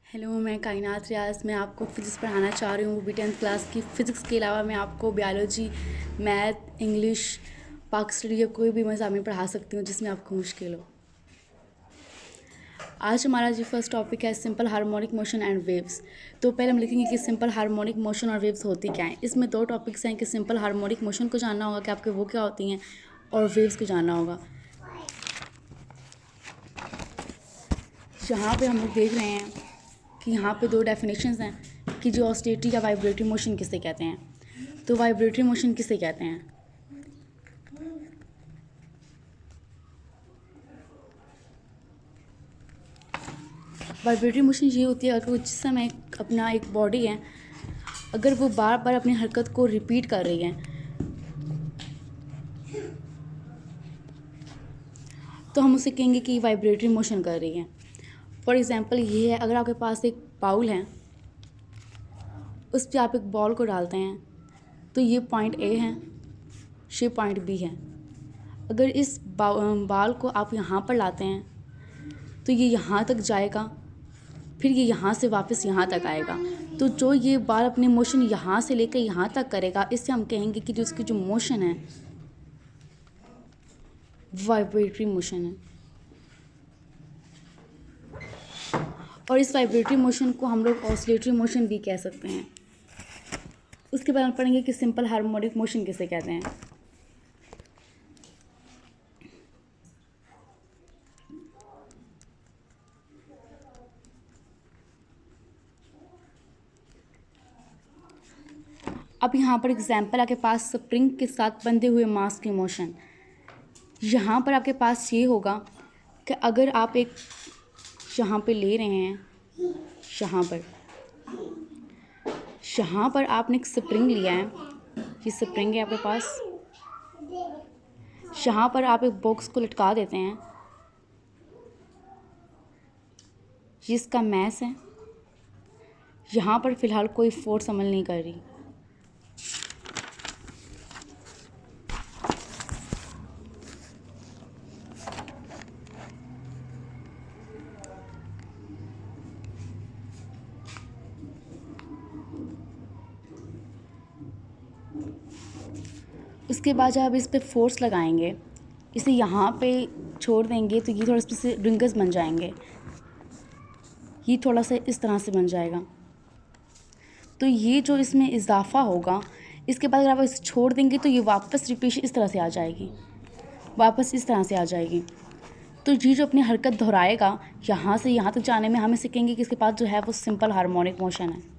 Hello, मैं कायनात रियाज़। मैं आपको फ़िज़िक्स पढ़ाना चाह रही हूँ, वो भी 10th क्लास की। फ़िज़िक्स के अलावा मैं आपको बायोलॉजी, मैथ, इंग्लिश, पाक स्टडी या कोई भी मज़ामीन पढ़ा सकती हूँ जिसमें आपको मुश्किल हो। आज हमारा जो फर्स्ट टॉपिक है simple harmonic motion and waves. तो पहले हम लिखेंगे कि सिंपल हार्मोनिक मोशन और वेव्स होती क्या हैं। इसमें दो टॉपिक्स हैं कि सिंपल हार्मोनिक मोशन को जानना होगा कि आपके वो क्या होती हैं, और वेव्स को जानना होगा। यहाँ पे हम लोग देख रहे हैं कि यहाँ पे दो डेफिनेशंस हैं कि जो ऑसिलेटरी या वाइब्रेटरी मोशन किसे कहते हैं। तो वाइब्रेटरी मोशन किसे कहते हैं? वाइब्रेटरी मोशन ये होती है अगर जिस समय अपना एक बॉडी है, अगर वो बार बार अपनी हरकत को रिपीट कर रही है तो हम उसे कहेंगे कि वाइब्रेटरी मोशन कर रही है। फॉर एग्ज़ाम्पल ये है, अगर आपके पास एक बाउल है, उस पर आप एक बॉल को डालते हैं तो ये पॉइंट ए है, ये पॉइंट बी है। अगर इस बॉल को आप यहाँ पर लाते हैं तो ये यहाँ तक जाएगा, फिर ये यहाँ से वापस यहाँ तक आएगा। तो जो ये बाल अपनी मोशन यहाँ से लेकर यहाँ तक करेगा, इससे हम कहेंगे कि जो इसकी जो मोशन है वाइब्रेटरी मोशन है। और इस वाइब्रेटरी मोशन को हम लोग ऑसिलेटरी मोशन भी कह सकते हैं। उसके बाद हम पढ़ेंगे कि सिंपल हार्मोनिक मोशन किसे कहते हैं। अब यहाँ पर एग्जाम्पल आपके पास स्प्रिंग के साथ बंधे हुए मास की मोशन। यहाँ पर आपके पास ये होगा कि अगर आप एक यहाँ पे ले रहे हैं, यहाँ पर आपने एक स्प्रिंग लिया है, ये स्प्रिंग है आपके पास। यहाँ पर आप एक बॉक्स को लटका देते हैं, ये इसका मैस है। यहाँ पर फ़िलहाल कोई फोर्स अमल नहीं कर रही। उसके बाद जब आप इस पर फोर्स लगाएंगे, इसे यहाँ पे छोड़ देंगे तो ये थोड़ा से रिंगर्स बन जाएंगे, ये थोड़ा सा इस तरह से बन जाएगा। तो ये जो इसमें इजाफा होगा, इसके बाद अगर आप इसे छोड़ देंगे तो ये वापस रिपीट इस तरह से आ जाएगी, वापस इस तरह से आ जाएगी। तो ये जो अपनी हरकत दोहराएगा यहाँ से यहाँ तक जाने में, हम इसे कहेंगे कि इसके पास जो है वो सिंपल हार्मोनिक मोशन है।